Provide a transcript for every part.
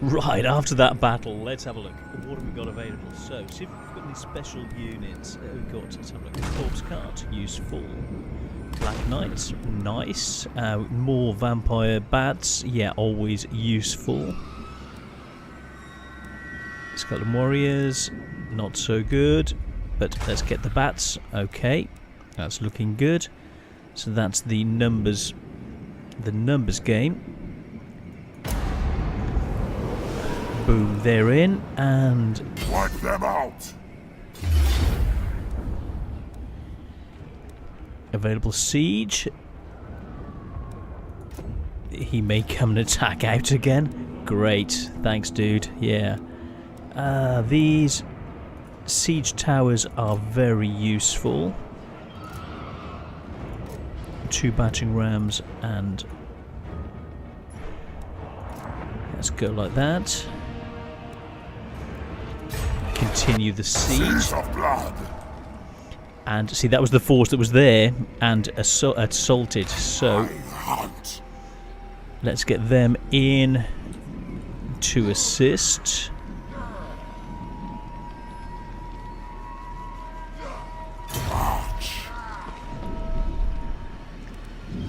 Right, after that battle, let's have a look. What have we got available? So, see if we've got any special units. We've got, let's have a look. Corpse Cart, useful. Black Knights, nice. More Vampire Bats, yeah, always useful. Skeleton Warriors, not so good. But let's get the Bats, okay. That's looking good. So that's the numbers game. Boom, they're in, and wipe them out. Available siege. He may come and attack out again. Great, thanks, dude. Yeah, these siege towers are very useful. 2 battering rams, and let's go like that. Continue the siege. And see, that was the force that was there and assaulted. So let's get them in to assist.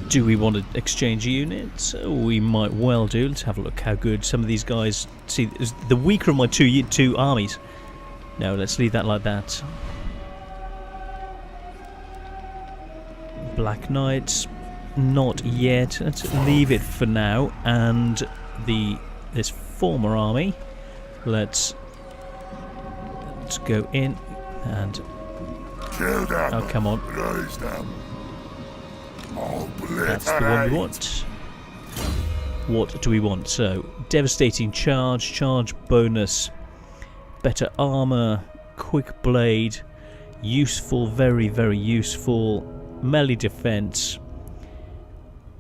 Do we want to exchange units? We might well do. Let's have a look how good some of these guys. See, the weaker of my two armies. No, let's leave that like that. Black Knights, not yet. Let's leave it for now. And this former army, let's go in and kill them. Oh, come on! Raise them. That's the one we want. What do we want? So, devastating charge bonus, better armor, quick blade, useful, very, very useful, melee defense,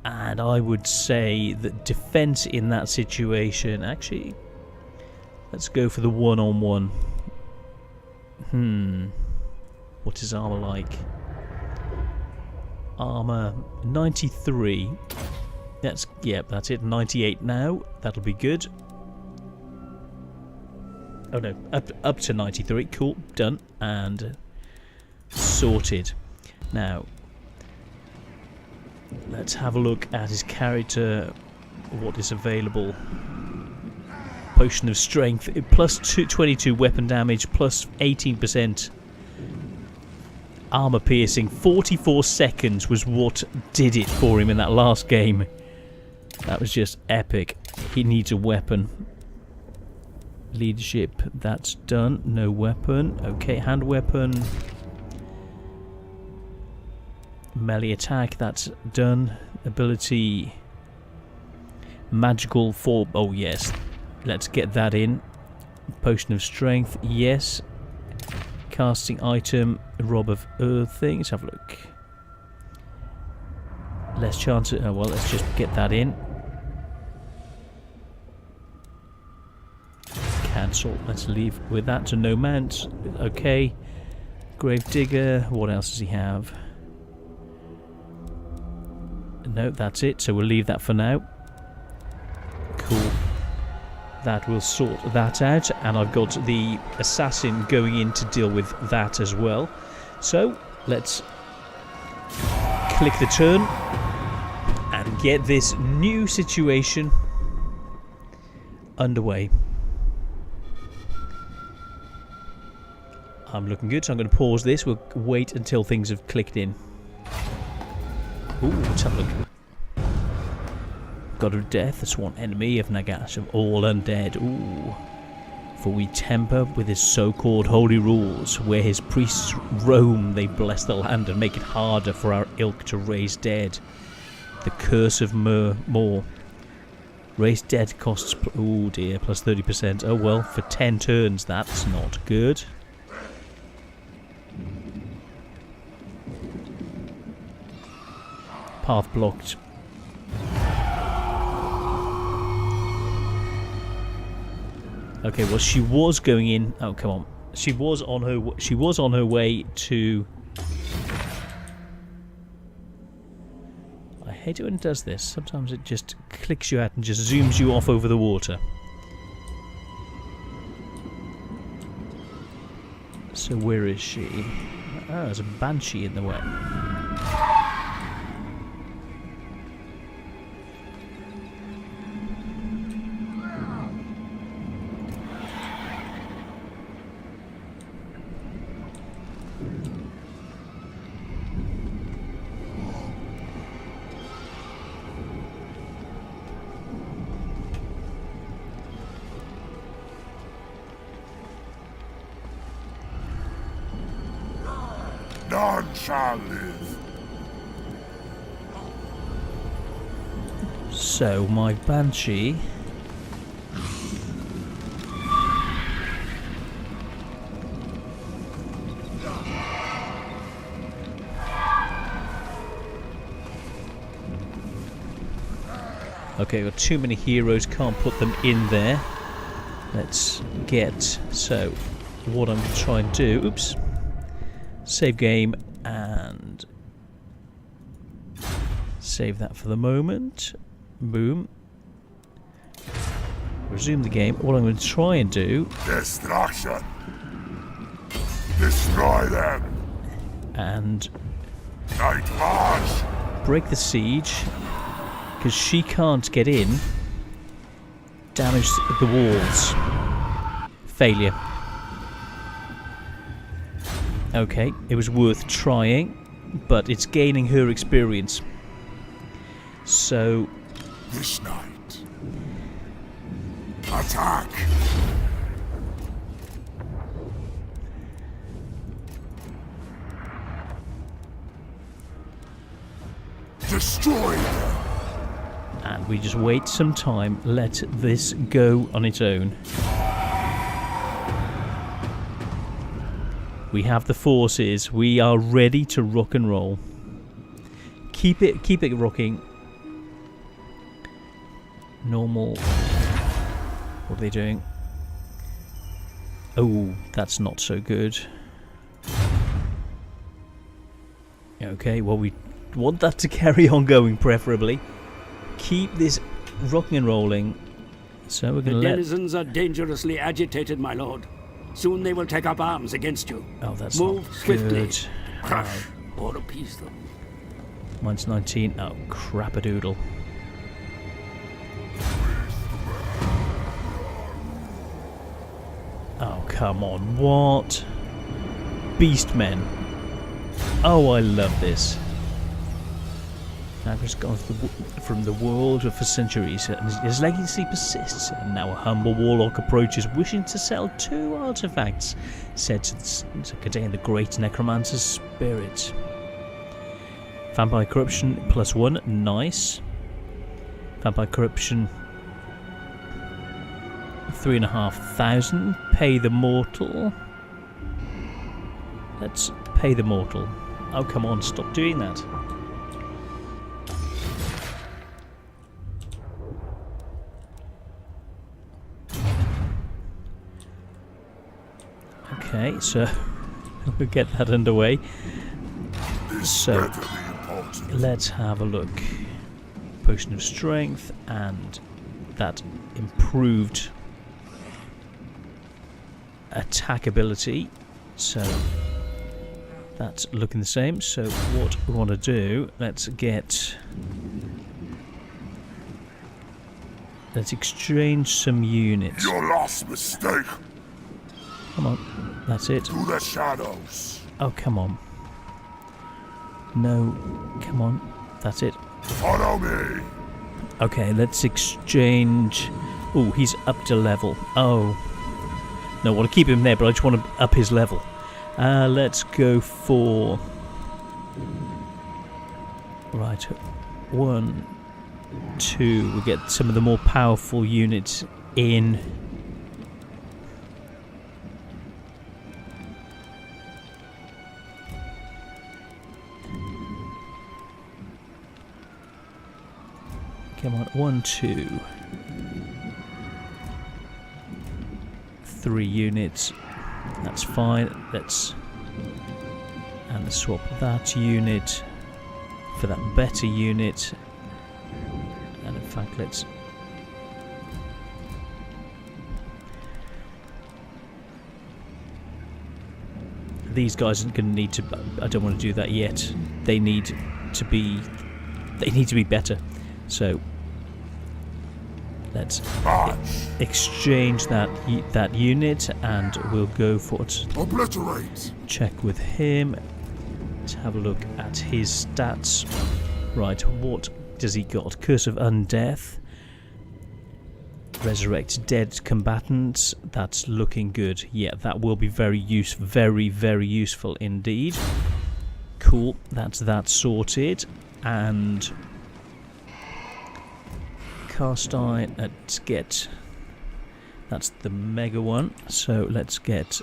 and I would say that defense in that situation, actually, let's go for the one-on-one. What is armor like? Armor 93. That's it. 98 now. That'll be good. Oh no, up to 93. Cool, done and sorted. Now let's have a look at his character. What is available? Potion of Strength, plus 22 weapon damage, plus 18%. Armor piercing, 44 seconds was what did it for him in that last game. That was just epic. He needs a weapon. Leadership, that's done. No weapon. Okay, hand weapon. Melee attack, that's done. Ability. Magical form. Oh, yes. Let's get that in. Potion of Strength, yes. Casting item, Rob of Earthing. Let's have a look. Less chance. Oh, well, let's just get that in. Cancel. Let's leave with that. So no mount. Okay. Grave Digger. What else does he have? No, that's it. So we'll leave that for now. Cool. That will sort that out, and I've got the assassin going in to deal with that as well. So let's click the turn and get this new situation underway. I'm looking good, so I'm going to pause this. We'll wait until things have clicked in. Ooh, let's have a look. God of Death, the sworn enemy of Nagash of all undead. Ooh. For we temper with his so-called holy rules. Where his priests roam, they bless the land and make it harder for our ilk to raise dead. The curse of more. Raise dead costs... Oh dear, plus 30%. Oh well, for 10 turns, that's not good. Path blocked. Okay, well, she was going in. Oh, come on. She was on her way to. I hate it when it does this. Sometimes it just clicks you out and just zooms you off over the water. So where is she? Oh, there's a banshee in the way. None shall live. So my banshee. Okay, we've got too many heroes, can't put them in there. Let's get, so what I'm going to try and do, oops, save game and save that for the moment. Boom. Resume the game. What I'm going to try and do, Destruction. Destroy them. and Night march. break the siege, because she can't get in. Damage the walls. Failure. Okay, it was worth trying, but it's gaining her experience. So, This night. Attack. Destroy them. and we just wait some time, let this go on its own. We have the forces, we are ready to rock and roll. Keep it rocking. Normal. What are they doing? Oh, that's not so good. Okay, well, we want that to carry on going, preferably. Keep this rocking and rolling. So we're going to The let... denizens are dangerously agitated, my lord. Soon they will take up arms against you. Oh, that's Move not swiftly. good. Crush or appease them. Mine's 19. Oh, crap-a-doodle. Oh, come on. What? Beastmen. Oh, I love this. Now has gone from the world for centuries, and his legacy persists. And now a humble warlock approaches, wishing to sell 2 artifacts said to contain the great necromancer's spirit. Vampire corruption +1, nice. Vampire corruption 3,500. Pay the mortal. Let's pay the mortal. Oh, come on, stop doing that. Okay, so we'll get that underway. So let's have a look. Potion of strength and that improved attack ability. So that's looking the same. So what we want to do, let's exchange some units. Your last mistake. Come on, that's it. To the shadows. Oh, come on. No, come on, that's it. Follow me. Okay, let's exchange. Oh, he's up to level. Oh. No, I want to keep him there, but I just want to up his level. Let's go for... Right. 1, 2. We get some of the more powerful units in. Come on, 1, 2, 3 units. That's fine. Let's swap that unit for that better unit. And in fact, let's these guys aren't going to need to... I don't want to do that yet. They need to be... They need to be better. So let's exchange that unit, and we'll go for it. Obliterate. Check with him. Let's have a look at his stats. Right, what does he got? Curse of Undeath. Resurrect dead combatants. That's looking good. Yeah, that will be very useful indeed. Cool, that's that sorted. And cast iron, let's get... That's the mega one. So let's get...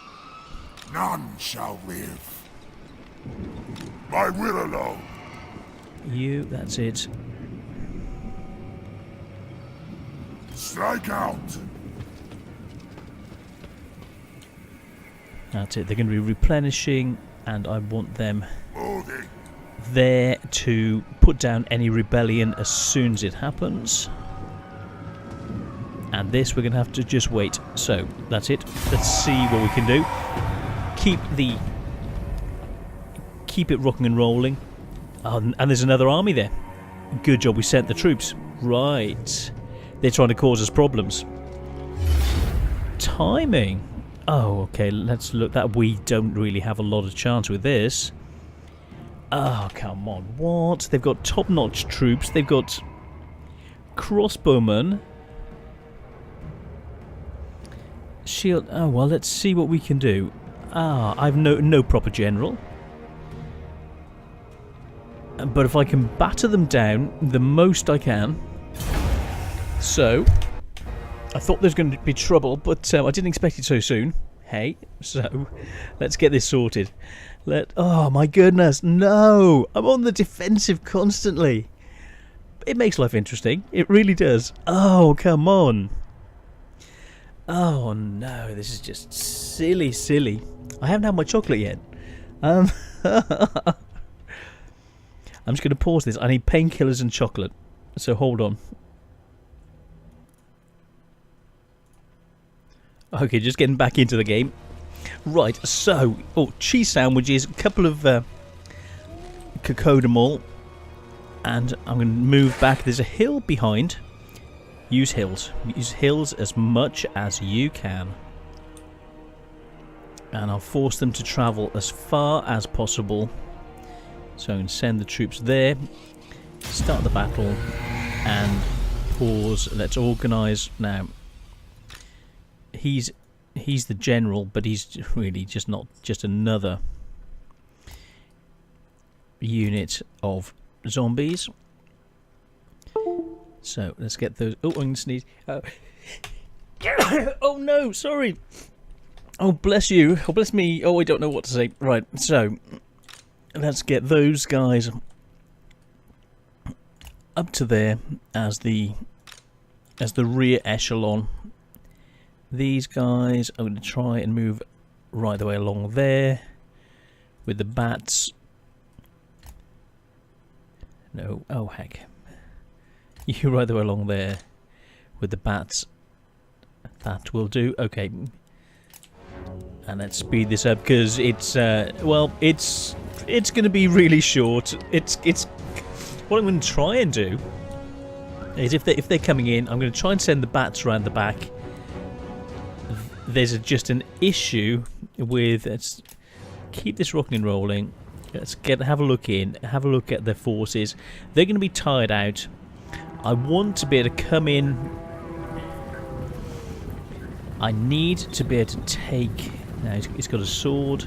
None shall live. My will alone. You, that's it. Strike out. That's it. They're going to be replenishing, and I want them Moving. there to put down any rebellion as soon as it happens. And this we're going to have to just wait. So that's it. Let's see what we can do. Keep it rocking and rolling. And there's another army there. Good job we sent the troops. Right. They're trying to cause us problems. Timing. Oh, okay. Let's look. That we don't really have a lot of chance with this. Oh, come on. What? They've got top-notch troops. They've got crossbowmen. Shield. Oh, well, let's see what we can do. Ah, I've no proper general. But if I can batter them down the most I can... So, I thought there was going to be trouble, but I didn't expect it so soon. Hey, so, let's get this sorted. Oh my goodness, no! I'm on the defensive constantly. It makes life interesting. It really does. Oh, come on. Oh no, this is just silly. I haven't had my chocolate yet. I'm just going to pause this. I need painkillers and chocolate. So hold on. Okay, just getting back into the game. Right, so... Oh, cheese sandwiches, a couple of cacodamol. And I'm going to move back. There's a hill behind. Use hills. Use hills as much as you can. And I'll force them to travel as far as possible. So I'm going to send the troops there. Start the battle. And pause. Let's organise now. He's the general, but he's really just not just another unit of zombies. So let's get those. Oh, I'm going to sneeze. Oh no, sorry. Oh, bless you. Oh, bless me. Oh, I don't know what to say. Right, so let's get those guys up to there as the rear echelon. These guys, I'm going to try and move right the way along there with the bats. No, oh heck. You right the way along there with the bats. That will do. Okay. And let's speed this up because it's well, it's going to be really short. It's what I'm going to try and do is if they're coming in, I'm going to try and send the bats around the back. There's just an issue with... Let's keep this rocking and rolling. Let's have a look at their forces. They're going to be tired out. I want to be able to come in. I need to be able to take... Now he's got a sword.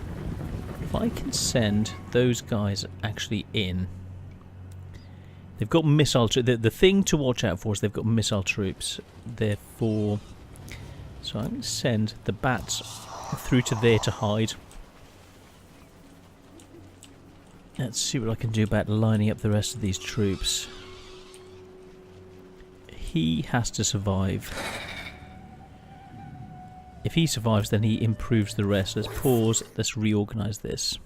If I can send those guys actually in... They've got missile... The thing to watch out for is they've got missile troops. Therefore... So I'm going to send the bats through to there to hide. Let's see what I can do about lining up the rest of these troops. He has to survive. If he survives, then he improves the rest. Let's pause. Let's reorganize this.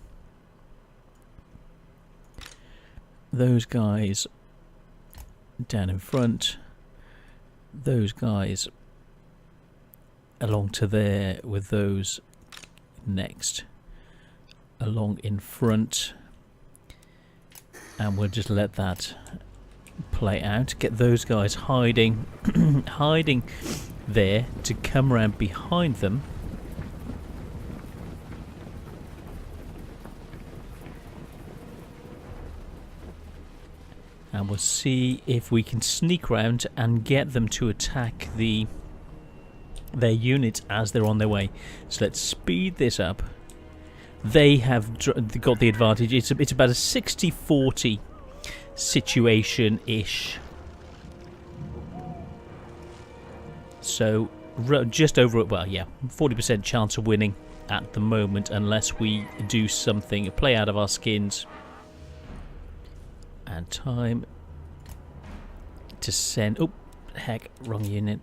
Those guys down in front. Those guys along to there with those next. along in front, and we'll just let that play out. Get those guys hiding hiding there to come around behind them. And we'll see if we can sneak round and get them to attack their units as they're on their way. So let's speed this up. They have got the advantage. It's about a 60-40 situation-ish. So just over it. Well, yeah, 40% chance of winning at the moment, unless we do something, play out of our skins. And time to send... Oh, heck, wrong unit.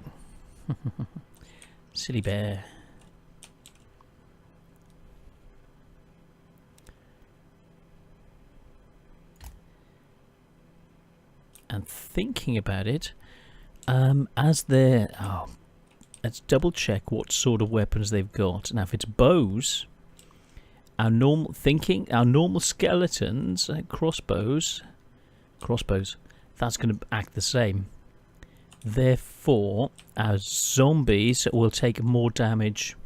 Silly bear. And thinking about it, as they're... Oh, let's double check what sort of weapons they've got. Now, if it's bows, our normal skeletons, crossbows, that's going to act the same. Therefore, our zombies will take more damage.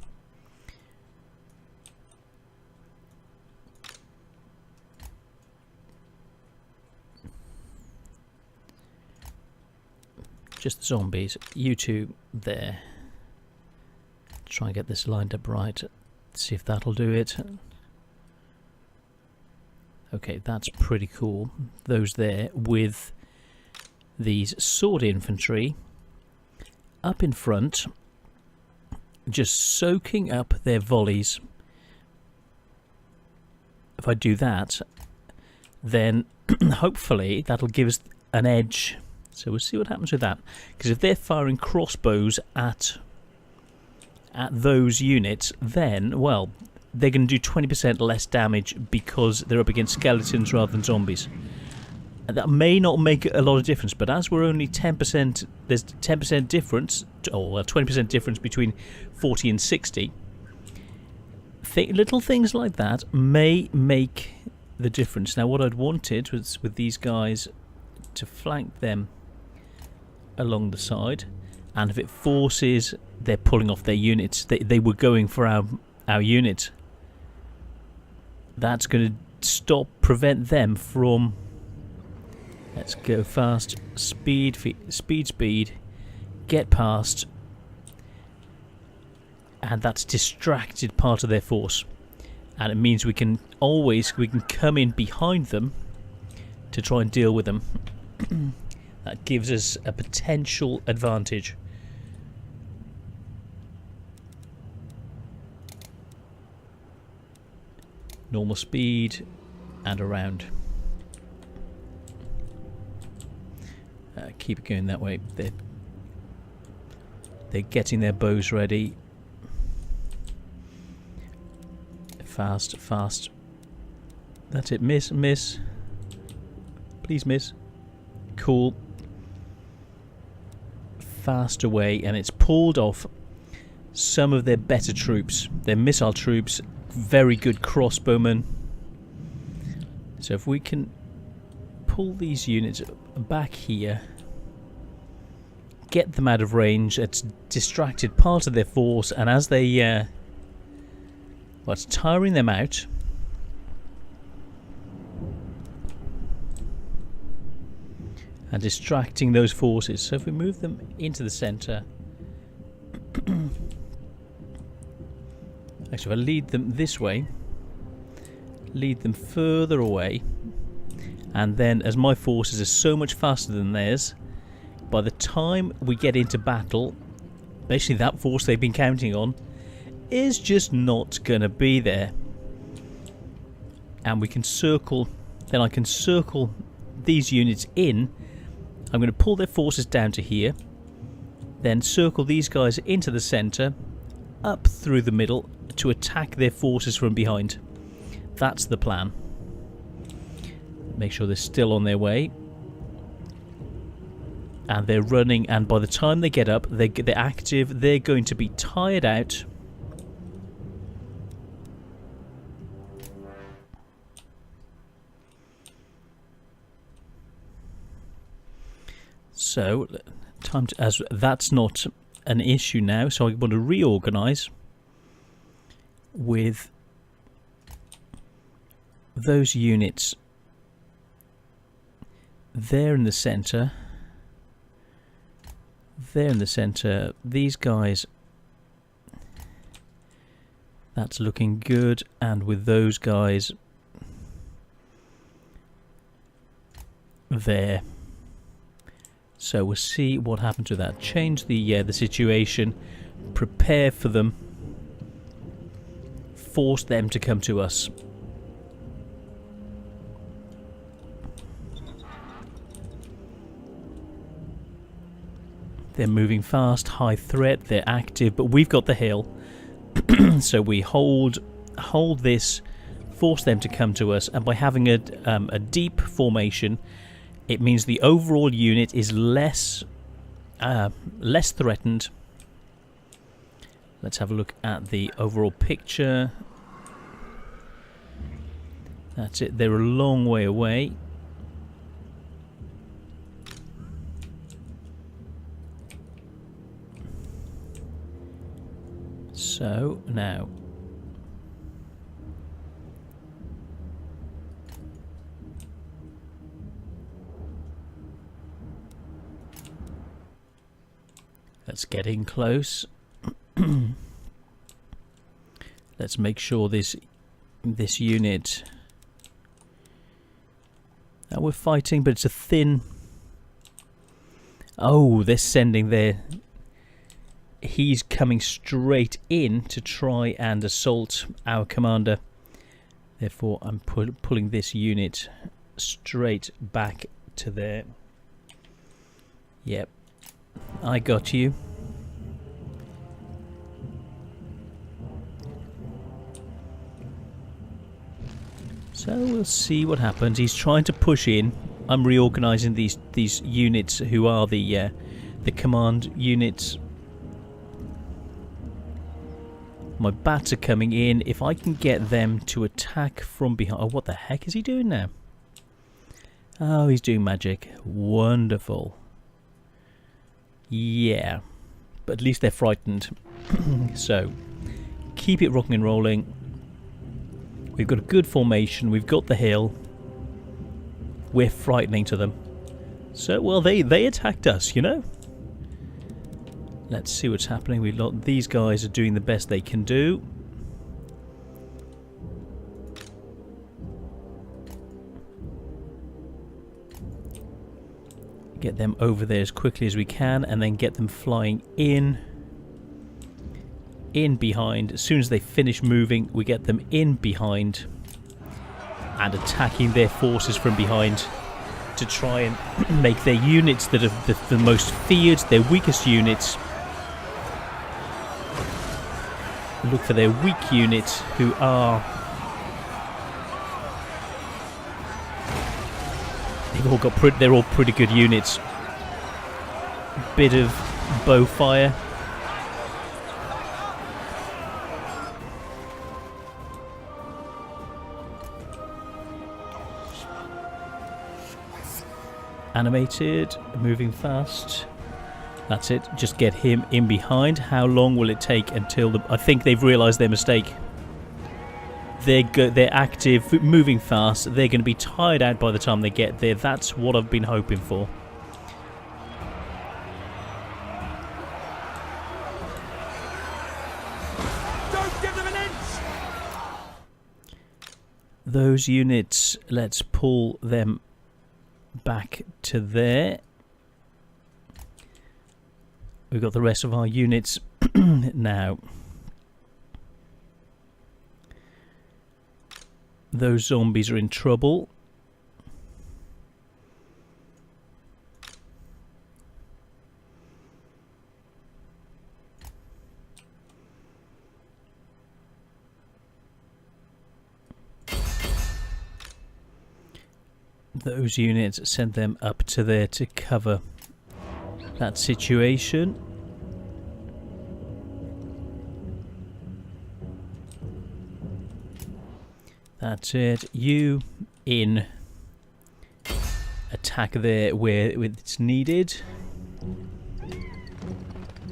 Just the zombies. You two there. Try and get this lined up right. See if that'll do it. Okay, that's pretty cool. Those there with these sword infantry up in front, just soaking up their volleys. If I do that, then hopefully that'll give us an edge. So we'll see what happens with that. Because if they're firing crossbows at those units, then, well, they're going to do 20% less damage because they're up against skeletons rather than zombies. And that may not make a lot of difference, but as we're only 10%, there's 10% difference, or 20% difference between 40 and 60. Little things like that may make the difference. Now, what I'd wanted was with these guys to flank them along the side, and if it forces, they're pulling off their units. They were going for our unit. That's going to prevent them from... Let's go fast. Speed, get past. And that's distracted part of their force. And it means we can come in behind them to try and deal with them. That gives us a potential advantage. Normal speed and around. Keep it going that way. They're getting their bows ready. Fast, fast. That's it. Miss, miss. Please miss. Cool. Fast away, and it's pulled off some of their better troops. Their missile troops, very good crossbowmen. So if we can pull these units back here, get them out of range, it's distracted part of their force, and as they well, it's tiring them out. And distracting those forces. So if we move them into the centre, actually if I lead them this way, lead them further away, and then as my forces are so much faster than theirs, by the time we get into battle, basically that force they've been counting on is just not going to be there. And we can circle, then I can circle these units in. I'm going to pull their forces down to here, then circle these guys into the centre, up through the middle to attack their forces from behind. That's the plan. Make sure they're still on their way. And they're running, and by the time they get up, they're active, they're going to be tired out. So, time to, as that's not an issue now, so I want to reorganize with those units there in the center, there in the center, these guys, that's looking good, and with those guys there. So we'll see what happened to that. Change the situation, prepare for them, force them to come to us. They're moving fast, high threat, they're active, but we've got the hill. So we hold this, force them to come to us, and by having a deep formation, it means the overall unit is less threatened. Let's have a look at the overall picture. That's it, they're a long way away. So, now, let's get in close. Let's make sure this unit that we're fighting, but it's a thin. Oh, they're sending their. He's coming straight in to try and assault our commander. Therefore, I'm pulling this unit straight back to there. Yep, I got you. So we'll see what happens. He's trying to push in. I'm reorganizing these units who are the command units. My bats are coming in. If I can get them to attack from behind... Oh, what the heck is he doing now? Oh, he's doing magic. Wonderful. Yeah. But at least they're frightened. So, keep it rocking and rolling. We've got a good formation. We've got the hill. We're frightening to them. So, well, they attacked us, you know? Let's see what's happening. These guys are doing the best they can do. Get them over there as quickly as we can, and then get them flying in behind. As soon as they finish moving, we get them in behind and attacking their forces from behind to try and make their units that are the most feared, their weakest units. Look for their weak units who are... They're all pretty good units. Bit of bow fire. Animated, moving fast. That's it. Just get him in behind. How long will it take until I think they've realised their mistake. They're active, moving fast. They're going to be tired out by the time they get there. That's what I've been hoping for. Don't give them an inch! Those units, let's pull them back to there. We've got the rest of our units now. Those zombies are in trouble. Those units, send them up to there to cover that situation. That's it. You in. Attack there where it's needed.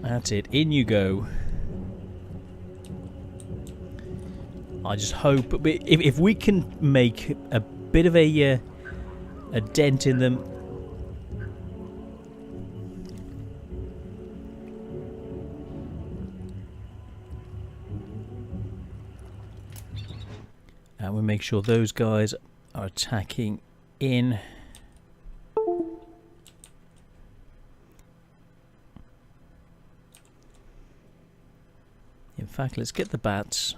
That's it. In you go. I just hope if we can make a bit of a dent in them. And we make sure those guys are attacking in. In fact, let's get the bats.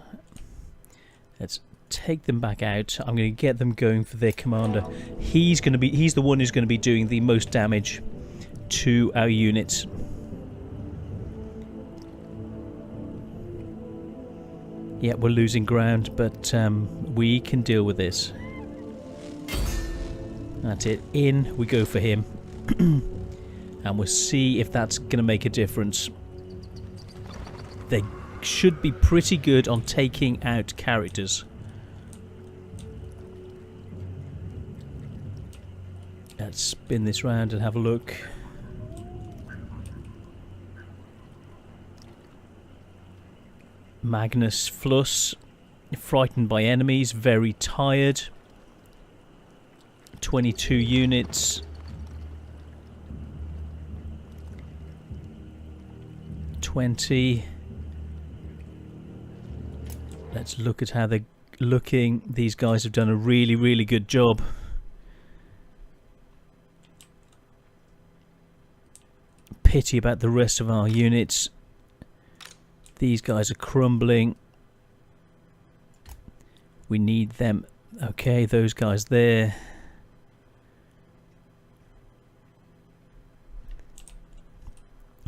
Let's take them back out. I'm going to get them going for their commander. He's the one who's going to be doing the most damage to our units. Yeah, we're losing ground, but we can deal with this. That's it. In we go for him. And we'll see if that's going to make a difference. They should be pretty good on taking out characters. Let's spin this round and have a look. Magnus Fluss, frightened by enemies, very tired. 22 units. 20. Let's look at how they're looking. These guys have done a really, really good job. Pity about the rest of our units. These guys are crumbling. We need them. Okay, those guys there.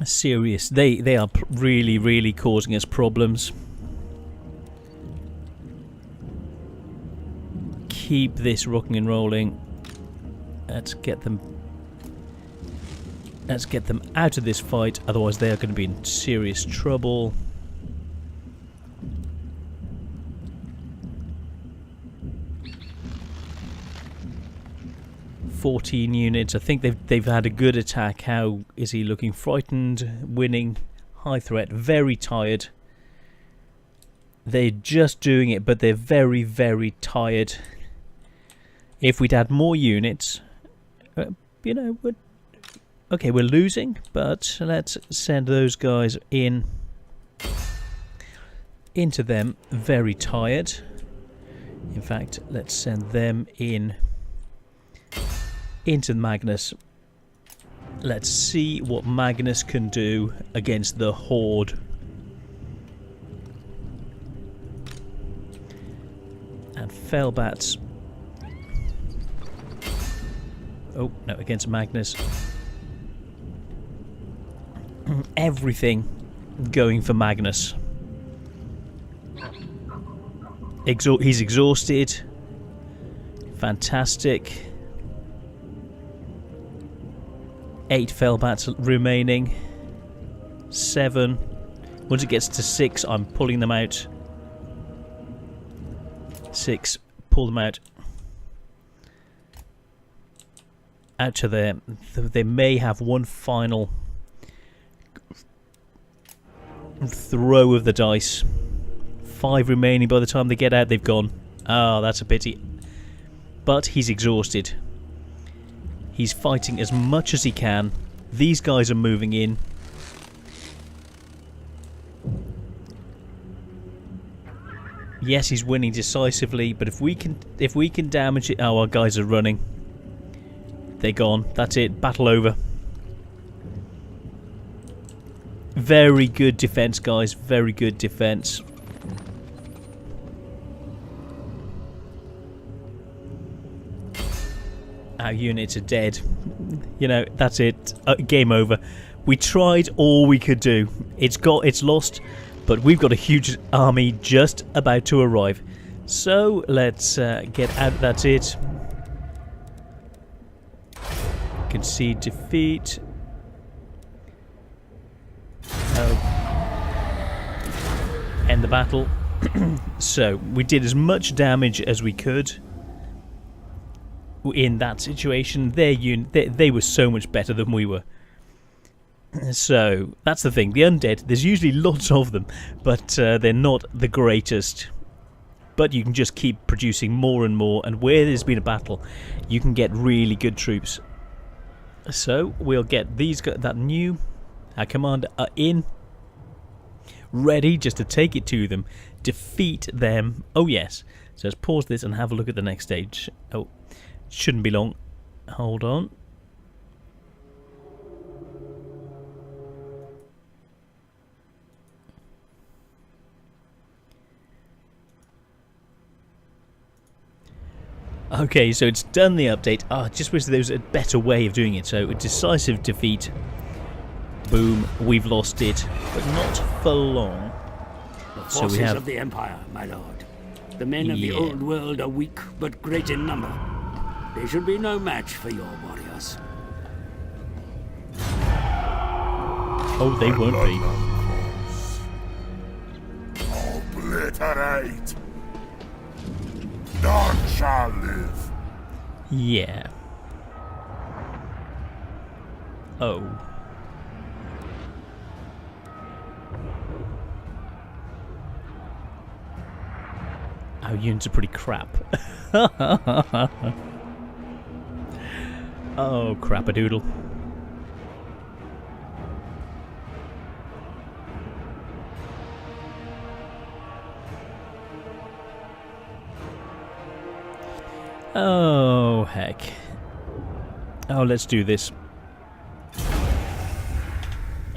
Serious. They are really, really causing us problems. Keep this rocking and rolling. Let's get them out of this fight, otherwise they are going to be in serious trouble. $14 units. I think they've had a good attack. How is he looking? Frightened, winning, high threat, very tired. They're just doing it, but they're very, very tired. If we'd had more units, you know, okay, we're losing, but let's send those guys into them. Very tired. In fact, let's send them into Magnus. Let's see what Magnus can do against the Horde. And Fellbats. Oh, no, against Magnus. Everything going for Magnus. He's exhausted. Fantastic. 8 Fellbats remaining. 7. Once it gets to 6, I'm pulling them out. 6. Pull them out. Out to there. They may have one final throw of the dice. 5 remaining. By the time they get out, they've gone. Oh, that's a pity. But he's exhausted. He's fighting as much as he can. These guys are moving in. Yes, he's winning decisively, but if we can damage it... Oh, our guys are running. They're gone. That's it. Battle over. Very good defense, guys. Very good defense. Our units are dead. You know, that's it. Game over. We tried all we could do. It's lost, but we've got a huge army just about to arrive. So let's get out. That's it. Concede defeat. End the battle. So we did as much damage as we could. In that situation, their unit, they were so much better than we were. So that's the thing. The undead, there's usually lots of them, but they're not the greatest. But you can just keep producing more and more, and where there's been a battle, you can get really good troops. So we'll get our commander in, ready just to take it to them, defeat them. Oh yes. So let's pause this and have a look at the next stage. Oh, shouldn't be long. Hold on. Okay, so it's done the update. I just wish there was a better way of doing it. So a decisive defeat. Boom, we've lost it, but not for long. The So forces we have of the Empire, my lord. The men of the old world are weak, but great in number. They should be no match for your warriors. Oh, they won't be. Obliterate! None shall live. Yeah. Oh. Our units are pretty crap. Oh, crap-a-doodle. Oh, heck. Oh, let's do this.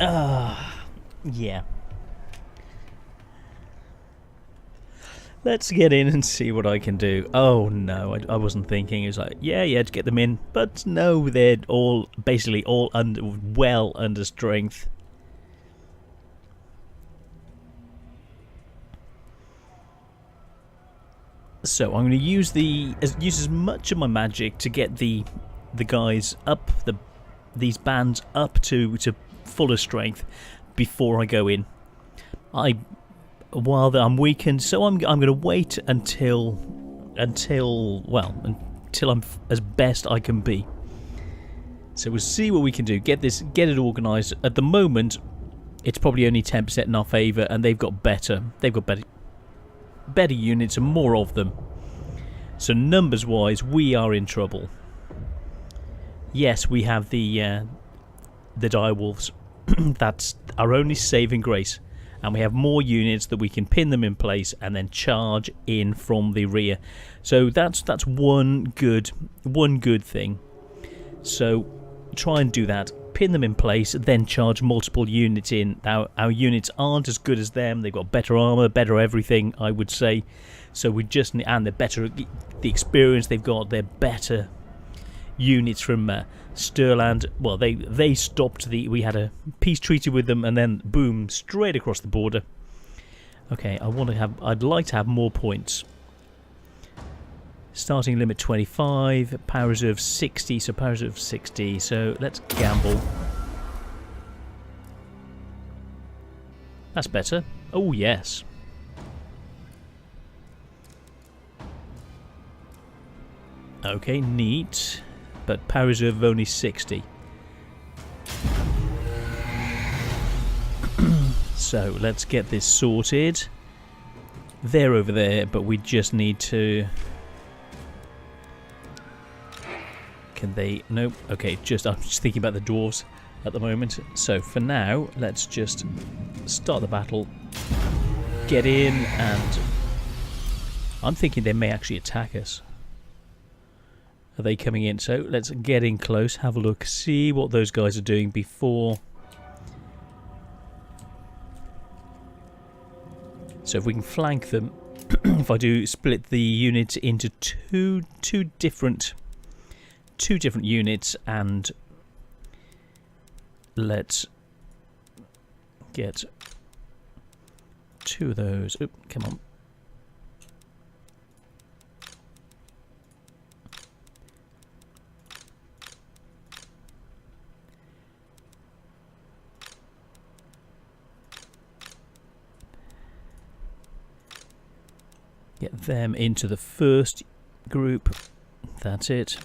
Yeah. Let's get in and see what I can do. Oh, no, I wasn't thinking. It was like, yeah, to get them in. But no, they're all, basically all well under strength. So I'm going to use as much of my magic to get the guys up, these bands up to fuller strength before I go in. While I'm weakened, so I'm going to wait until I'm as best I can be. So we'll see what we can do. Get it organised. At the moment, it's probably only 10% in our favour, and they've got better units and more of them. So numbers wise, we are in trouble. Yes, we have the direwolves. That's our only saving grace, and we have more units that we can pin them in place and then charge in from the rear. So that's one good thing. So try and do that. Pin them in place, then charge multiple units in. Now, our units aren't as good as them. They've got better armor, better everything, I would say. So we just need, and they're better, the experience they've got, they're better units from Stirland. Well, they stopped we had a peace treaty with them, and then boom, straight across the border. Okay, I'd like to have more points. Starting limit 25, power reserve 60, so power reserve 60, so let's gamble. That's better. Oh, yes. Okay, neat. But power reserve of only 60. So, let's get this sorted. They're over there, but we just need to... Can they... Nope. Okay, I'm just thinking about the dwarves at the moment. So, for now, let's just start the battle. Get in, and... I'm thinking they may actually attack us. Are they coming in? So, let's get in close, have a look, see what those guys are doing before... So, if we can flank them... if I do split the unit into two different units, and let's get 2 of those. Oh, come on. Get them into the first group. That's it.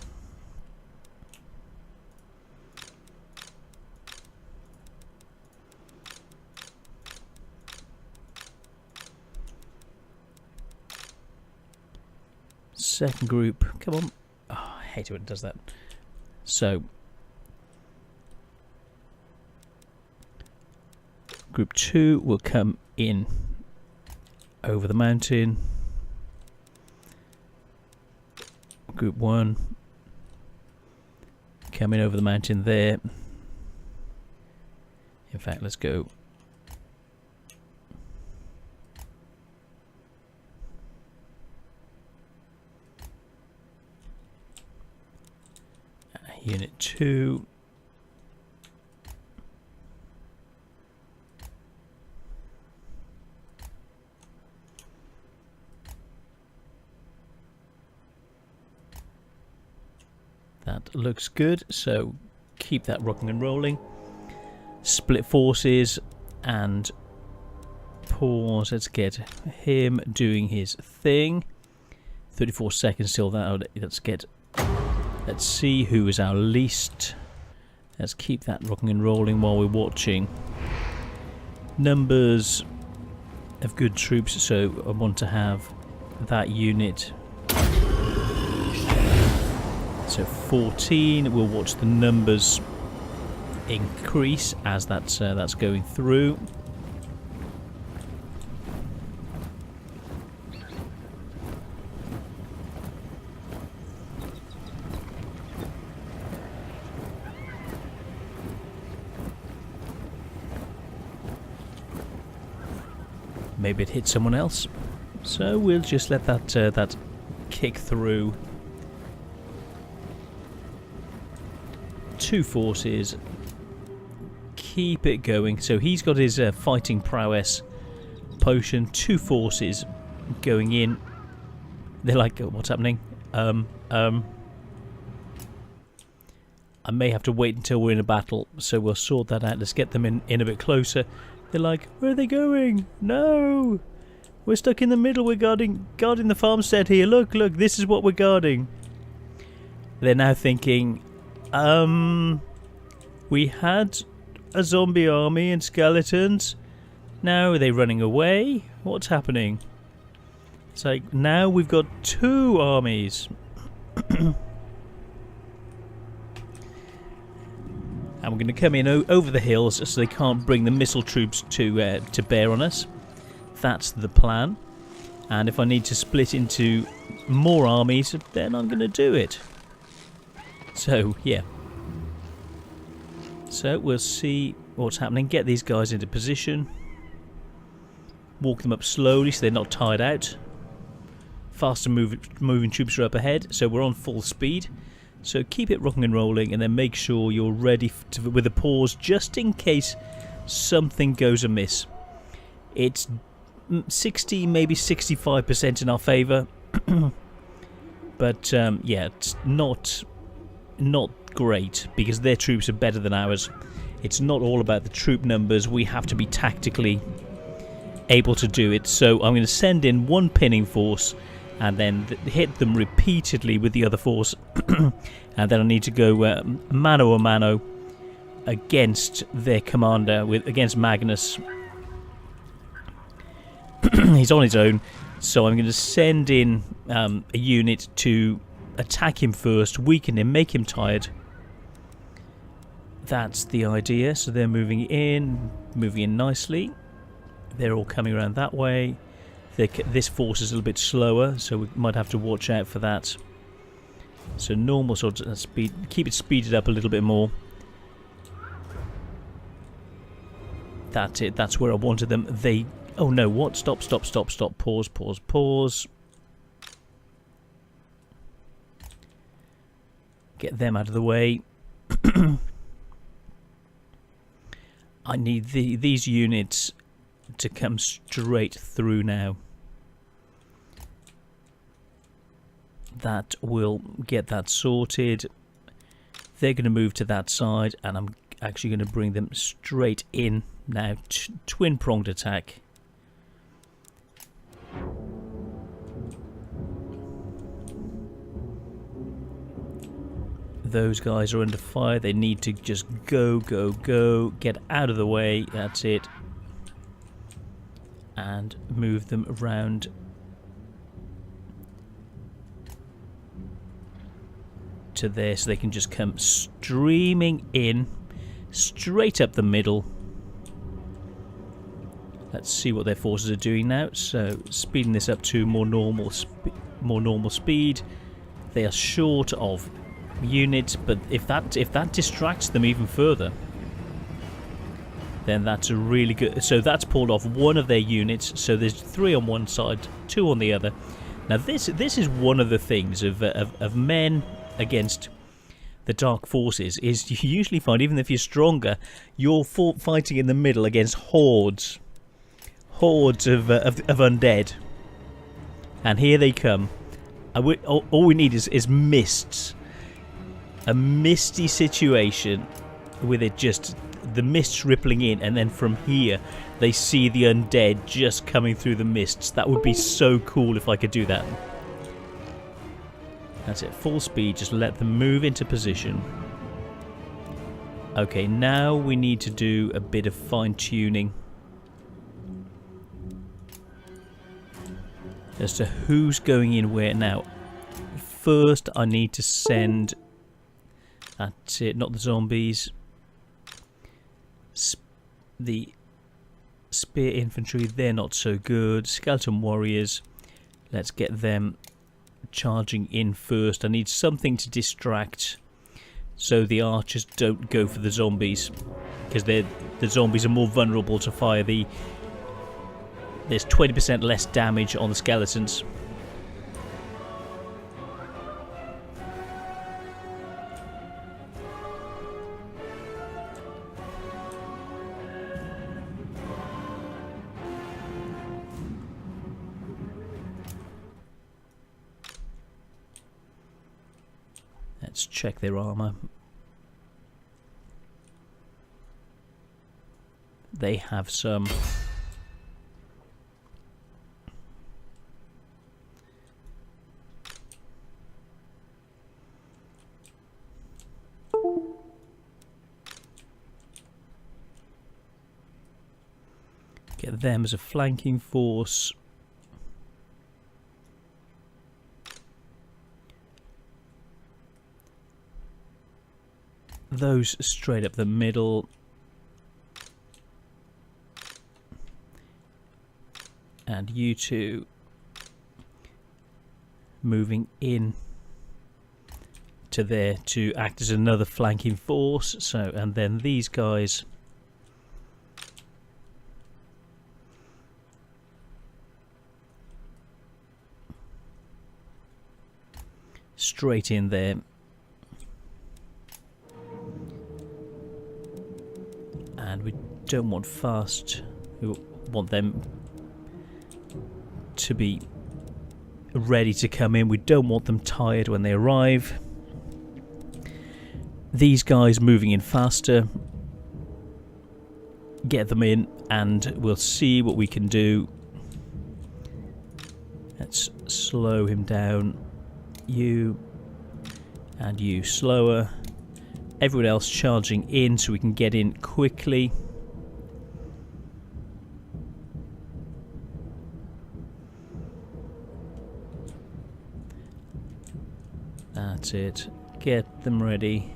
Second group, come on. Oh, I hate it when it does that. So, group 2 will come in over the mountain. Group 1 coming over the mountain there. In fact, let's go. Unit 2. That looks good, so keep that rocking and rolling. Split forces and pause. Let's get him doing his thing. 34 seconds till that. Let's see who is our least. Let's keep that rocking and rolling while we're watching. Numbers of good troops, so I want to have that unit. So 14, we'll watch the numbers increase as that's going through. Maybe it hit someone else, so we'll just let that kick through. 2 forces, keep it going. So he's got his fighting prowess potion. 2 forces going in. They're like, what's happening? I may have to wait until we're in a battle, so we'll sort that out. Let's get them in a bit closer. They're like, where are they going? No! We're stuck in the middle. We're guarding the farmstead here. Look, this is what we're guarding. They're now thinking, we had a zombie army and skeletons. Now are they running away? What's happening? It's like, now we've got 2 armies. And we're going to come in over the hills so they can't bring the missile troops to bear on us. That's the plan. And if I need to split into more armies, then I'm going to do it. So, yeah. So, we'll see what's happening. Get these guys into position. Walk them up slowly so they're not tired out. Faster moving troops are up ahead, so we're on full speed. So keep it rocking and rolling, and then make sure you're ready with a pause just in case something goes amiss. It's 60, maybe 65% in our favour, but yeah, it's not great because their troops are better than ours. It's not all about the troop numbers. We have to be tactically able to do it. So I'm going to send in 1 pinning force and then hit them repeatedly with the other force. And then I need to go mano a mano against their commander, against Magnus. He's on his own, so I'm going to send in a unit to attack him first, weaken him, make him tired. That's the idea. So they're moving in nicely. They're all coming around that way. This force is a little bit slower, so we might have to watch out for that. So normal sort of speed, keep it speeded up a little bit more. That's it, that's where I wanted them. Oh no, what? Stop, pause. Get them out of the way. I need these units to come straight through now. That will get that sorted. They're going to move to that side, and I'm actually going to bring them straight in now. Twin-pronged attack. Those guys are under fire. They need to just go. Get out of the way. That's it. And move them around. to there so they can just come streaming in straight up the middle. Let's see what their forces are doing now. So speeding this up to more normal speed. They are short of units, but if that distracts them even further, then that's a really good. So that's pulled off one of their units. So there's 3 on one side, 2 on the other. Now this is one of the things of men against the dark forces, is you usually find, even if you're stronger, you're fighting in the middle against hordes of undead. And here they come. All we need is mists. A misty situation with it, just the mists rippling in, and then from here they see the undead just coming through the mists. That would be so cool if I could do that. That's it, full speed, just let them move into position. Okay, now we need to do a bit of fine-tuning as to who's going in where. Now, first I need to send... That's it, not the zombies. The spear infantry, they're not so good. Skeleton warriors, let's get them charging in first. I need something to distract so the archers don't go for the zombies, because the zombies are more vulnerable to fire. There's 20% less damage on the skeletons. Let's check their armor. They have some. Get them as a flanking force. Those straight up the middle. And you two moving in to there to act as another flanking force. So, and then these guys straight in there. And we don't want fast. We want them to be ready to come in. We don't want them tired when they arrive. These guys moving in faster. Get them in and we'll see what we can do. Let's slow him down. You and you slower. Everyone else charging in so we can get in quickly. That's it. Get them ready.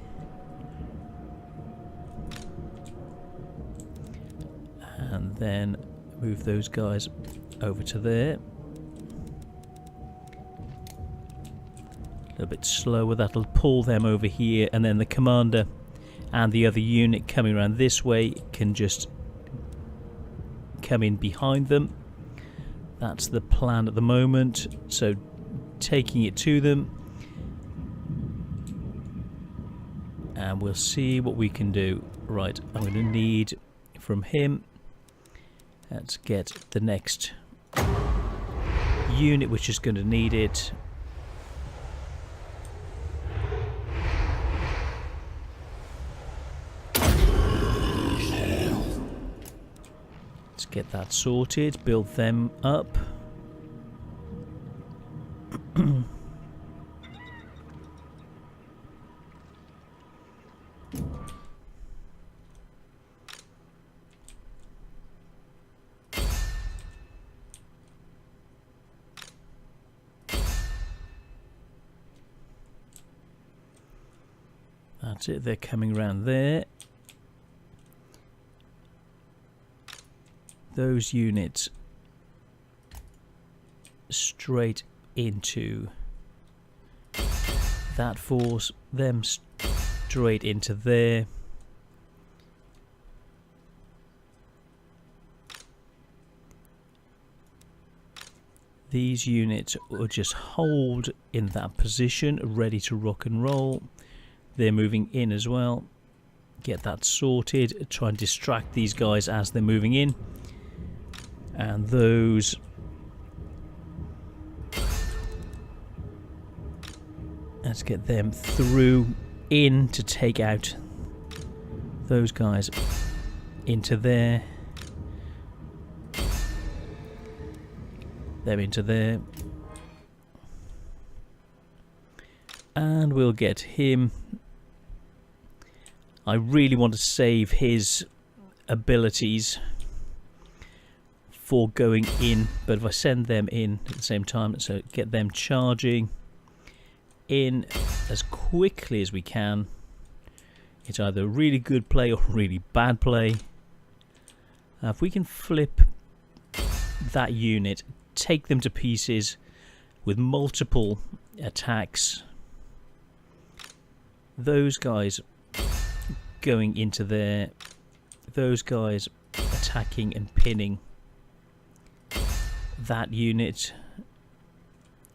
And then move those guys over to there. A little bit slower, that'll pull them over here, and then the commander and the other unit coming around this way can just come in behind them. That's the plan at the moment. So taking it to them, and we'll see what we can do. Right, I'm going to need from him, let's get the next unit which is going to need it. Let's get that sorted, build them up. That's it, they're coming around there. Those units straight into that force, them straight into there. These units will just hold in that position, ready to rock and roll. They're moving in as well. Get that sorted. Try and distract these guys as they're moving in. And those... let's get them through in to take out those guys into there. Them into there. And we'll get him. I really want to save his abilities for going in, but if I send them in at the same time, so get them charging in as quickly as we can. It's either a really good play or really bad play. If we can flip that unit, take them to pieces with multiple attacks, those guys going into there, those guys attacking and pinning that unit,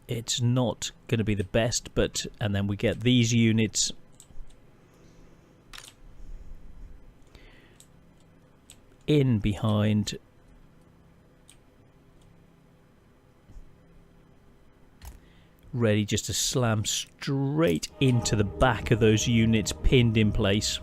it's not going to be the best, but and then we get these units in behind, ready just to slam straight into the back of those units pinned in place.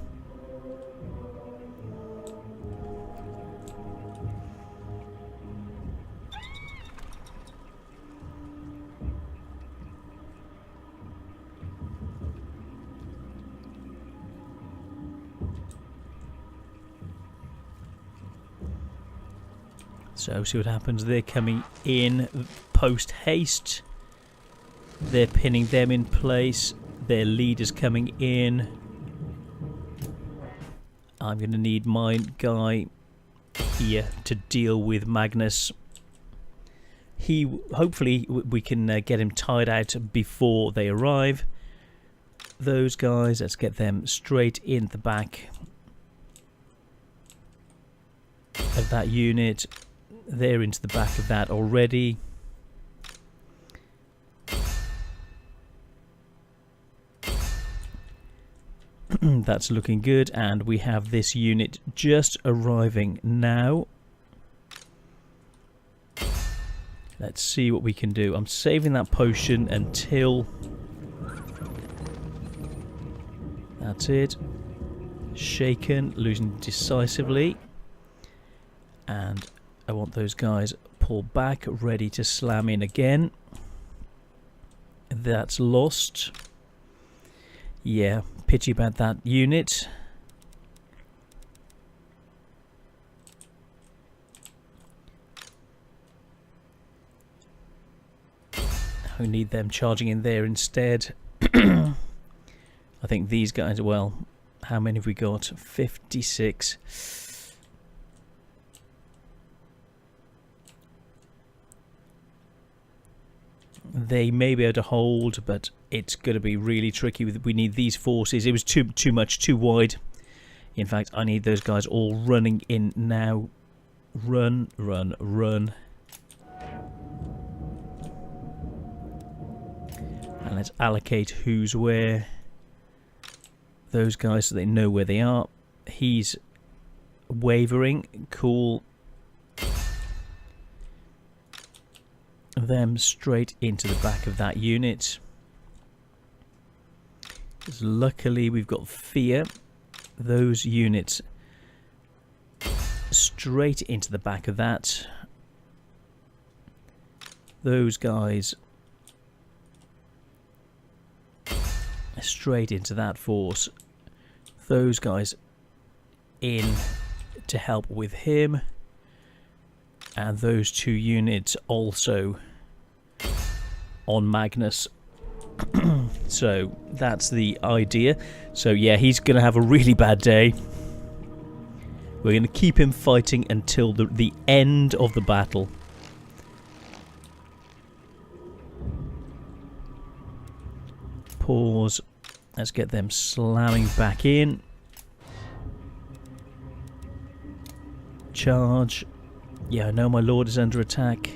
So see what happens. They're coming in post haste. They're pinning them in place. Their leader's coming in. I'm going to need my guy here to deal with Magnus. Hopefully we can get him tied out before they arrive. Those guys, let's get them straight in the back of that unit. They're into the back of that already. That's looking good, and we have this unit just arriving now. Let's see what we can do. I'm saving that potion until... that's it. Shaken, losing decisively. And I want those guys pulled back, ready to slam in again. That's lost. Yeah, pity about that unit. We need them charging in there instead. I think these guys, well, how many have we got? 56. They may be able to hold, but it's going to be really tricky. We need these forces. It was too much, too wide. In fact, I need those guys all running in now. Run, run, run. And let's allocate who's where. Those guys, so they know where they are. He's wavering. Cool. Them straight into the back of that unit. Luckily we've got fear. Those units straight into the back of that. Those guys straight into that force. Those guys in to help with him. And those two units also on Magnus. So that's the idea. So yeah, he's going to have a really bad day. We're going to keep him fighting until the end of the battle. Pause. Let's get them slamming back in. Charge. Yeah, I know my lord is under attack.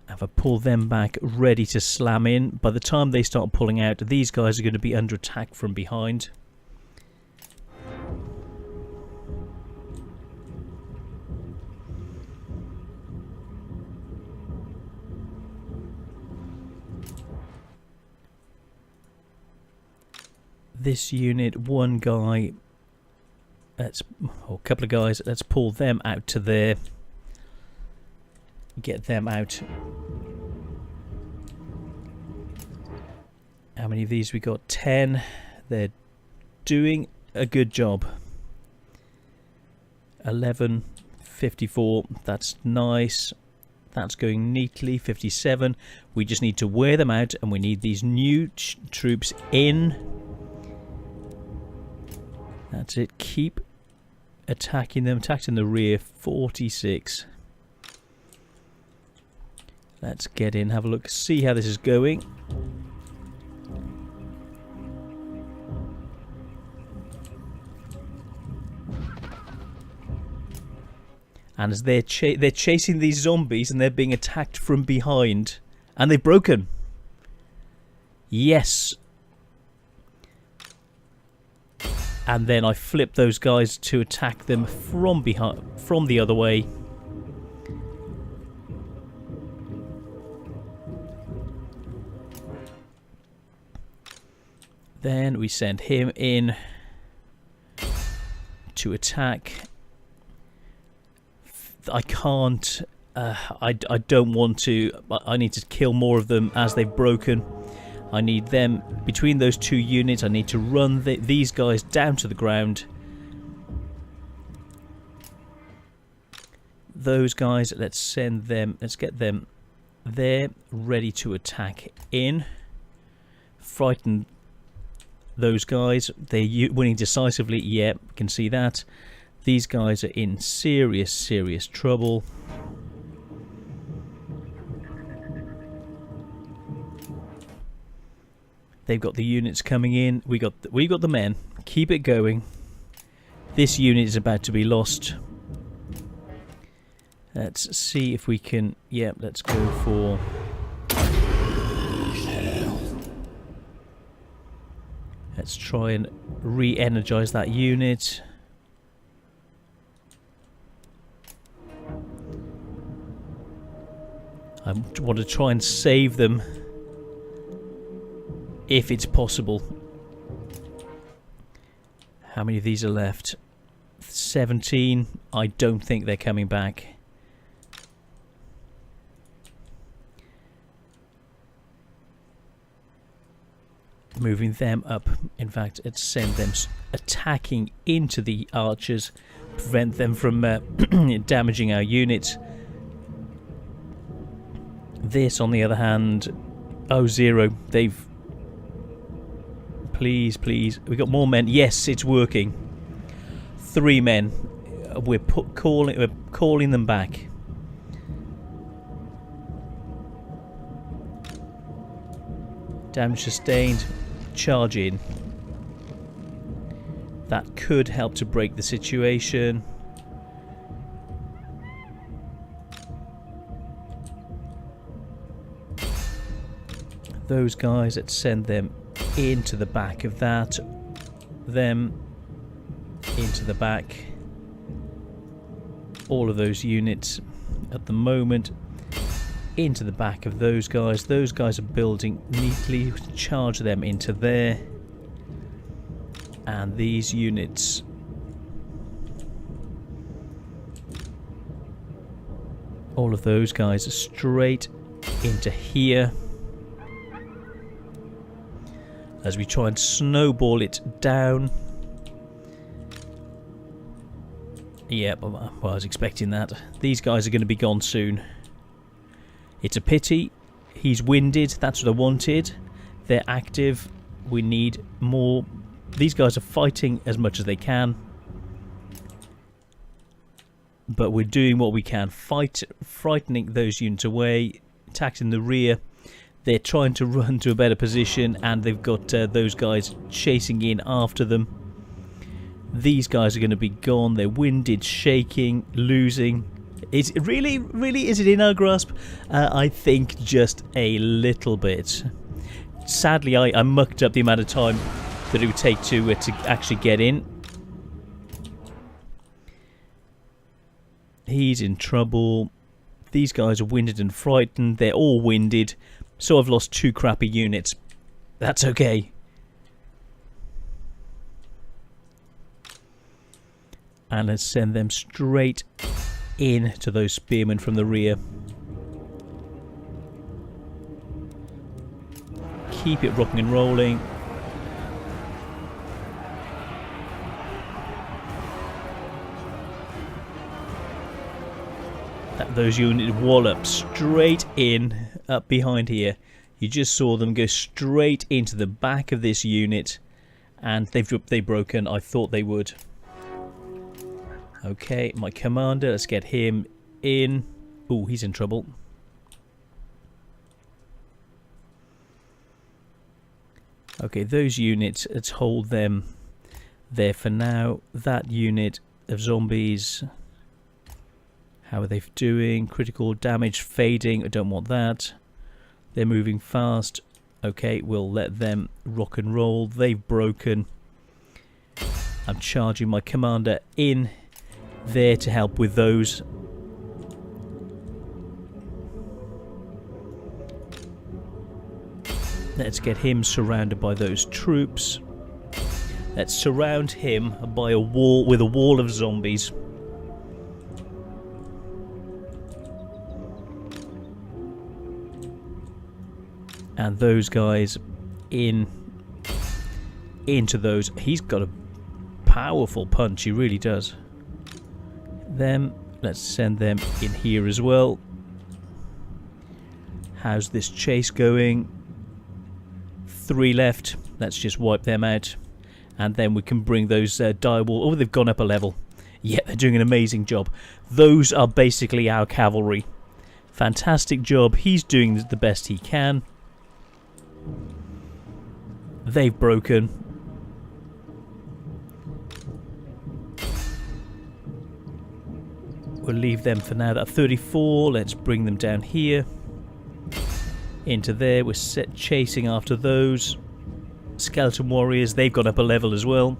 Have I pull them back, ready to slam in. By the time they start pulling out, these guys are going to be under attack from behind. This unit, one guy, or a couple of guys, let's pull them out to there. Get them out. How many of these we got? 10. They're doing a good job. 11, 54. That's nice. That's going neatly. 57. We just need to wear them out, and we need these new troops in. That's it. Keep attacking them. Attacked in the rear. 46. Let's get in, have a look, see how this is going. And as they're chasing these zombies and they're being attacked from behind. And they've broken. Yes. And then I flip those guys to attack them from behind, from the other way. Then we send him in to attack. I can't. I don't want to. I need to kill more of them as they've broken. I need them between those two units. I need to run these guys down to the ground. Those guys, let's send them. Let's get them there, ready to attack in. Frighten those guys. They're winning decisively. Yeah, can see that. These guys are in serious trouble. They've got the units coming in. We got the men. Keep it going. This unit is about to be lost. Let's see if we can. Yeah, let's go for. Let's try and re-energize that unit. I want to try and save them if it's possible. How many of these are left? 17. I don't think they're coming back. Moving them up. In fact, let's send them attacking into the archers. Prevent them from damaging our units. This, on the other hand, oh, 0. They've. Please. We got more men. Yes, it's working. 3 men. We're calling them back. Damage sustained. Charge in. That could help to break the situation. Those guys, let's send them into the back of that. Them into the back. All of those units at the moment into the back of those guys. Those guys are building neatly. Charge them into there. And these units. All of those guys are straight into here. As we try and snowball it down. Yeah, well, I was expecting that. These guys are going to be gone soon. It's a pity. He's winded. That's what I wanted. They're active. We need more. These guys are fighting as much as they can. But we're doing what we can. Frightening those units away. Attacking the rear. They're trying to run to a better position. And they've got those guys chasing in after them. These guys are going to be gone. They're winded, shaking, losing. Is it really is it in our grasp? I think just a little bit. Sadly, I mucked up the amount of time that it would take to actually get in. He's in trouble. These guys are winded and frightened. They're all winded. So I've lost 2 crappy units. That's okay. And let's send them straight in to those spearmen from the rear. Keep it rocking and rolling. Those units wallop straight in up behind here. You just saw them go straight into the back of this unit, and they've broken. I thought they would. Okay, my commander, let's get him in. Ooh, he's in trouble. Okay, those units, let's hold them there for now. That unit of zombies, how are they doing? Critical damage fading, I don't want that. They're moving fast. Okay, we'll let them rock and roll. They've broken. I'm charging my commander in there to help with those. Let's get him surrounded by those troops. Let's surround him by a wall, with a wall of zombies. And those guys into those. He's got a powerful punch, he really does. Let's send them in here as well. How's this chase going? 3 left. Let's just wipe them out, and then we can bring those direwolf. Oh, they've gone up a level. Yeah, they're doing an amazing job. Those are basically our cavalry. Fantastic job. He's doing the best he can. They've broken. We'll leave them for now. That 34. Let's bring them down here. Into there. We're chasing after those skeleton warriors. They've gone up a level as well.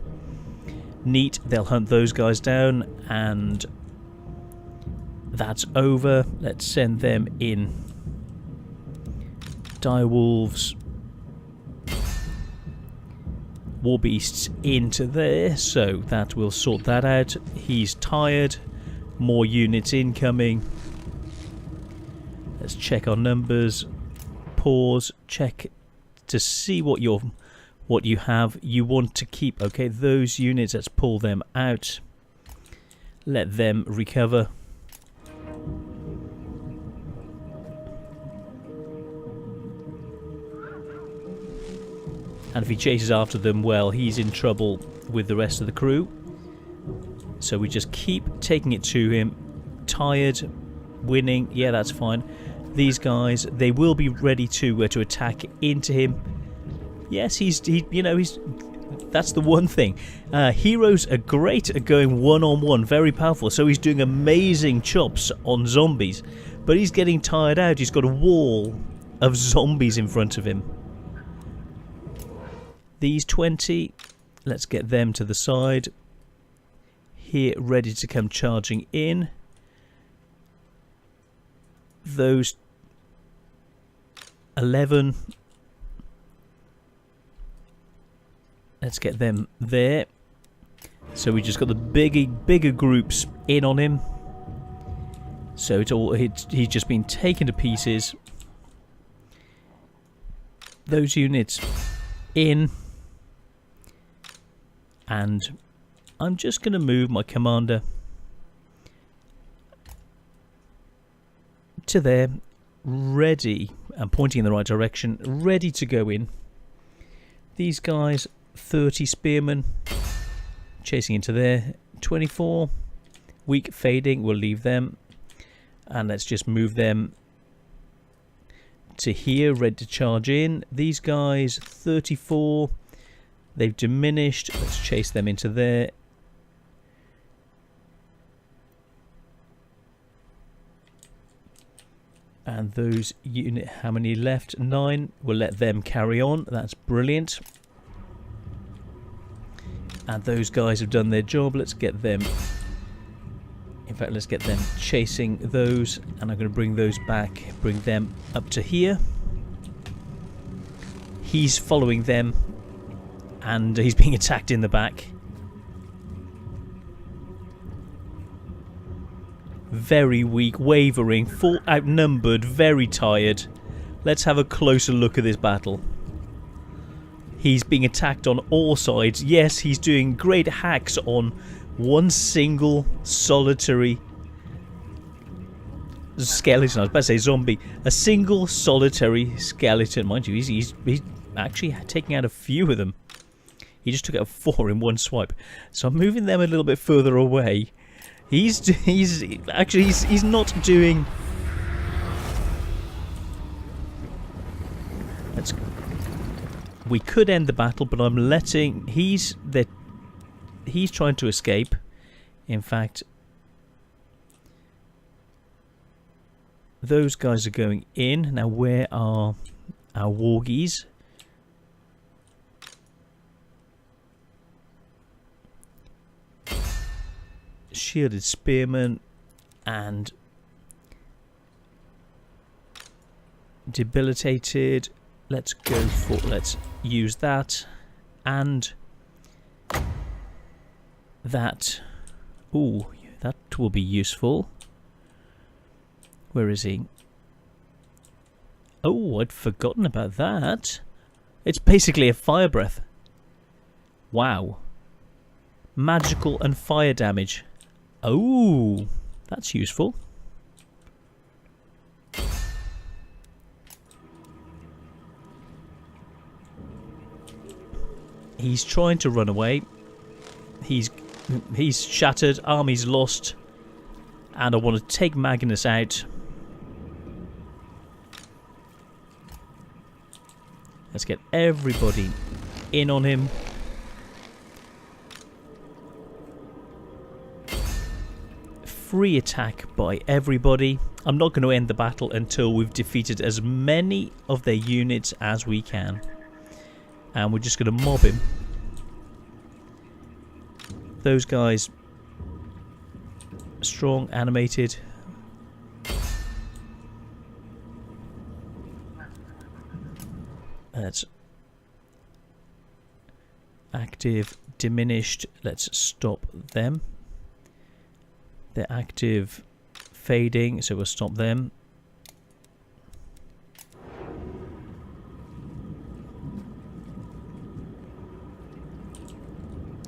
Neat. They'll hunt those guys down, and that's over. Let's send them in. Direwolves. War beasts into there, so that will sort that out. He's tired. More units incoming. Let's check our numbers. Pause. Check to see what you have. You want to keep. Okay, those units. Let's pull them out. Let them recover. And if he chases after them, well, he's in trouble with the rest of the crew. So we just keep taking it to him. Tired, winning, yeah, that's fine. These guys, they will be ready to attack into him. Yes, he's that's the one thing. Heroes are great at going one-on-one, very powerful. So he's doing amazing chops on zombies, but he's getting tired out. He's got a wall of zombies in front of him. These 20, let's get them to the side. Here, ready to come charging in. Those 11. Let's get them there. So we just got the bigger groups in on him. So he's just been taken to pieces. Those units in. And I'm just going to move my commander to there. ready and pointing in the right direction, ready to go in. These guys, 30 spearmen, chasing into there. 24, weak fading, we'll leave them. And let's just move them to here, ready to charge in. These guys, 34, they've diminished. Let's chase them into there. And those unit, how many left? 9. We'll let them carry on. That's brilliant. And those guys have done their job. Let's get them. In fact, let's get them chasing those. And I'm going to bring those back. Bring them up to here. He's following them. And he's being attacked in the back. Very weak, wavering, full outnumbered, very tired. Let's have a closer look at this battle. He's being attacked on all sides. Yes, he's doing great hacks on one single solitary skeleton. I was about to say zombie. A single solitary skeleton. Mind you, he's actually taking out a few of them. He just took out 4 in one swipe. So I'm moving them a little bit further away. He's not doing. We could end the battle, but I'm letting. He's trying to escape. In fact, those guys are going in now. Where are our wargies? Shielded spearmen and debilitated. Let's use that and that. Ooh, that will be useful. Where is he? Oh, I'd forgotten about that. It's basically a fire breath. Wow. Magical and fire damage. Oh, that's useful. He's trying to run away. He's shattered. Army's lost. And I want to take Magnus out. Let's get everybody in on him. Free attack by everybody. I'm not going to end the battle until we've defeated as many of their units as we can. And we're just going to mob him. Those guys, strong, animated. That's active, diminished. Let's stop them. They're active, fading, so we'll stop them.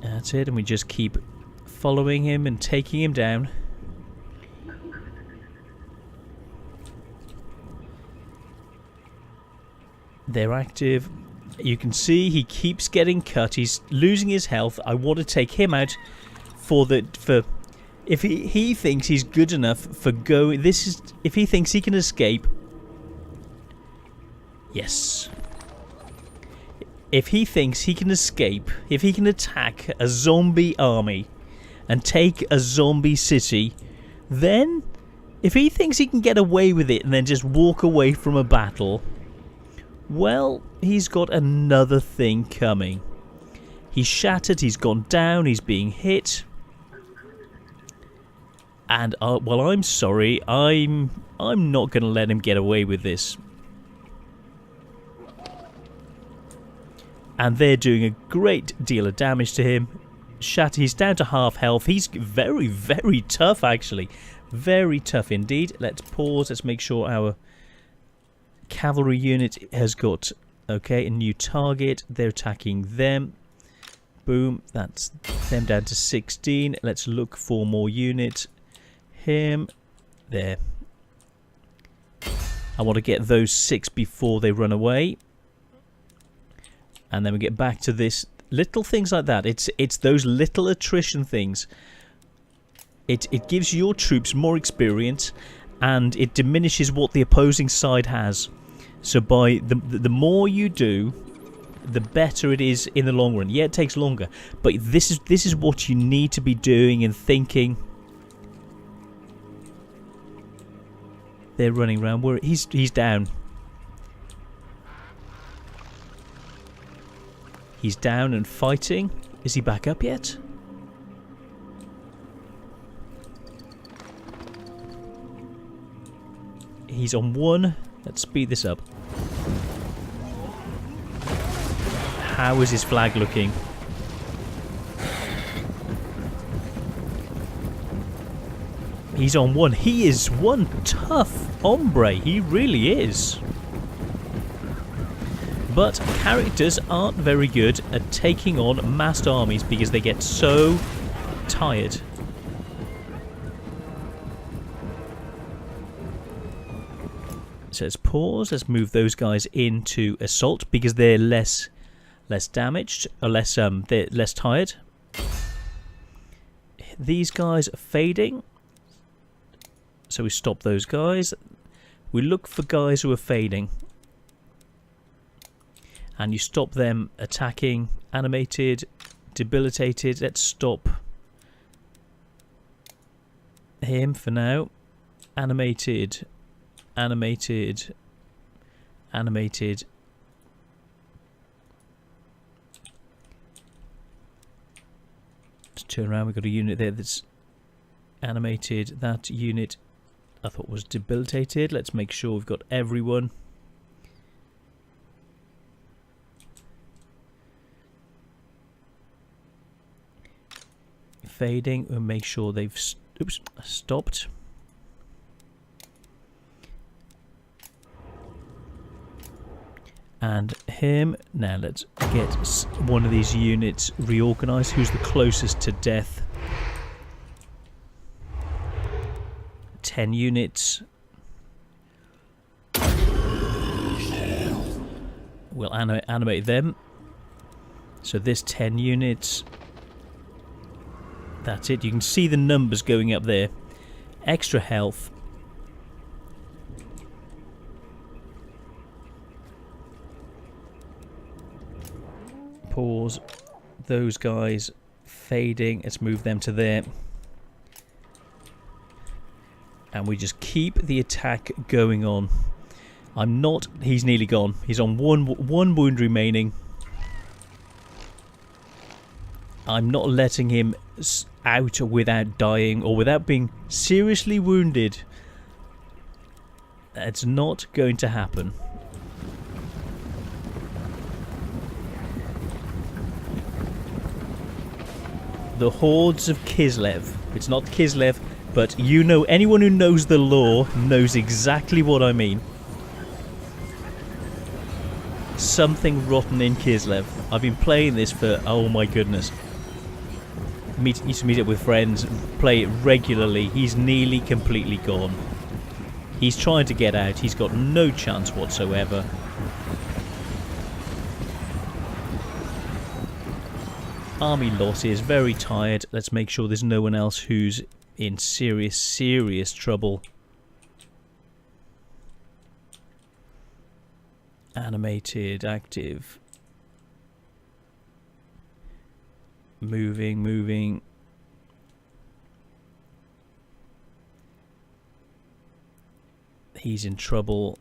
That's it, and we just keep following him and taking him down. They're active. You can see he keeps getting cut. He's losing his health. I want to take him out for if he thinks he's good enough for going. If he thinks he can escape. Yes. If he thinks he can escape, if he can attack a zombie army and take a zombie city, then if he thinks he can get away with it and then just walk away from a battle, well, he's got another thing coming. He's shattered, he's gone down, he's being hit. And, well, I'm sorry, I'm not going to let him get away with this. And they're doing a great deal of damage to him. He's down to half health. He's very, very tough, actually. Very tough indeed. Let's pause. Let's make sure our cavalry unit has got, okay, a new target. They're attacking them. Boom. That's them down to 16. Let's look for more units. Him. There. I want to get those 6 before they run away. And then we get back to this. Little things like that. It's those little attrition things. It gives your troops more experience, and it diminishes what the opposing side has. So by the more you do, the better it is in the long run. Yeah, it takes longer, but this is what you need to be doing and thinking. They're running around. He's down. He's down and fighting. Is he back up yet? He's on 1. Let's speed this up. How is his flag looking? He's on 1. He is one tough hombre. He really is. But characters aren't very good at taking on massed armies because they get so tired. So let's pause. Let's move those guys into assault because they're less damaged, or they're less tired. These guys are fading. So we stop those guys. We look for guys who are fading. And you stop them attacking. Animated, debilitated. Let's stop him for now. Animated, animated, animated. Let's turn around. We've got a unit there that's animated. That unit I thought was debilitated. Let's make sure we've got everyone. Fading and make sure they've stopped. And him. Now let's get one of these units reorganized. Who's the closest to death? 10 units. We'll animate them. So this 10 units. That's it. You can see the numbers going up there. Extra health. Pause. Those guys fading. Let's move them to there. And we just keep the attack going on. He's nearly gone. He's on one wound remaining. I'm not letting him out without dying or without being seriously wounded. It's not going to happen. The hordes of Kislev. It's not Kislev, but you know, anyone who knows the lore knows exactly what I mean. Something rotten in Kislev. I've been playing this for, oh my goodness. Used to meet up with friends, play it regularly. He's nearly completely gone. He's trying to get out. He's got no chance whatsoever. Army losses, very tired. Let's make sure there's no one else who's in serious trouble. Animated, active. Moving. He's in trouble.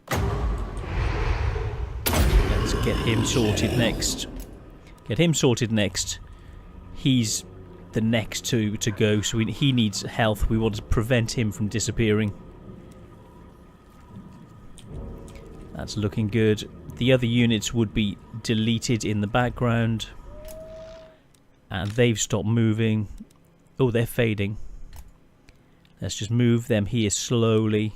Let's get him sorted next. He's the next to go, so he needs health. We want to prevent him from disappearing. That's looking good. The other units would be deleted in the background. And they've stopped moving. Oh, they're fading. Let's just move them here slowly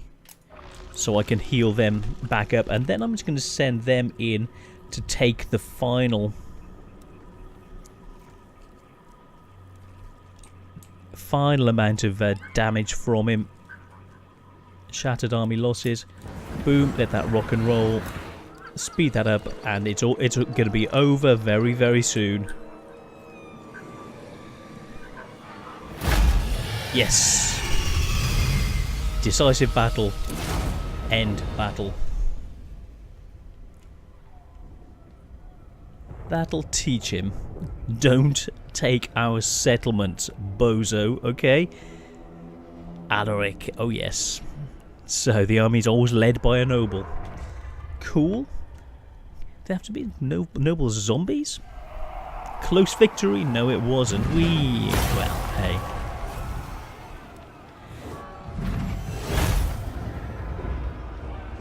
so I can heal them back up. And then I'm just going to send them in to take the final amount of damage from him. Shattered army losses. Boom, let that rock and roll. Speed that up, and it's going to be over very, very soon. Yes! Decisive battle. End battle. That'll teach him. Don't take our settlements, bozo, okay? Alaric, oh yes. So the army's always led by a noble. Cool. They have to be noble zombies? Close victory? No, it wasn't. Well, hey.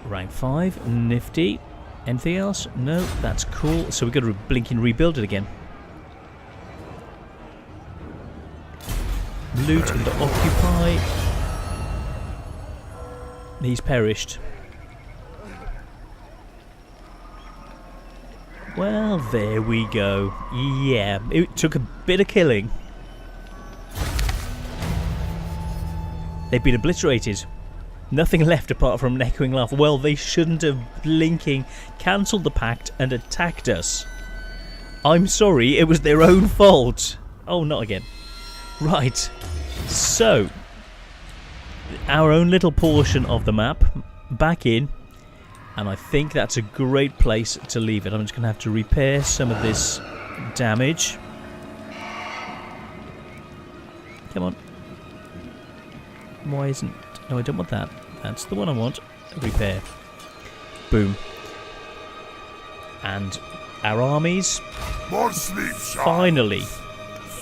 Rank 5, nifty. Anything else? No, that's cool. So we've got to blinking rebuild it again. Loot and occupy. He's perished. Well, there we go. Yeah, it took a bit of killing. They've been obliterated. Nothing left apart from an echoing laugh. Well, they shouldn't have blinking cancelled the pact and attacked us. I'm sorry, it was their own fault. Oh, not again. Right. So, our own little portion of the map back in. And I think that's a great place to leave it. I'm just going to have to repair some of this damage. Come on. Why isn't... No, I don't want that. That's the one I want. Repair. Boom. And our armies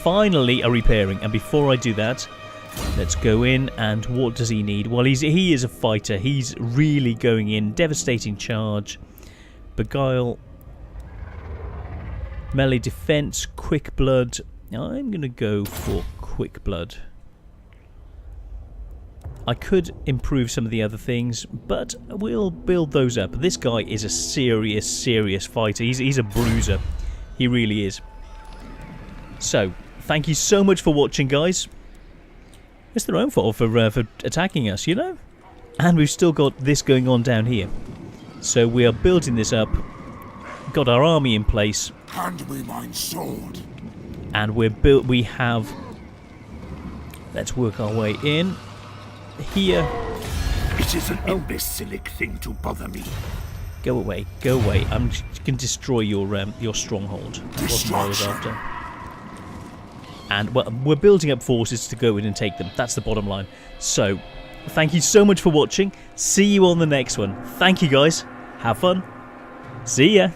finally are repairing. And before I do that, let's go in. And what does he need? Well, he is a fighter. He's really going in. Devastating charge. Beguile. Melee defense. Quick blood. I'm going to go for quick blood. I could improve some of the other things, but we'll build those up. This guy is a serious fighter. He's a bruiser. He really is. So, thank you so much for watching, guys. It's their own fault for attacking us, you know? And we've still got this going on down here. So we are building this up. Got our army in place. Hand me my sword. And we have... Let's work our way in. Here. It is an imbecilic thing to bother me. Go away, go away. I'm just going to destroy your stronghold. That's what I was after. And well, we're building up forces to go in and take them. That's the bottom line. So, thank you so much for watching. See you on the next one. Thank you, guys. Have fun. See ya.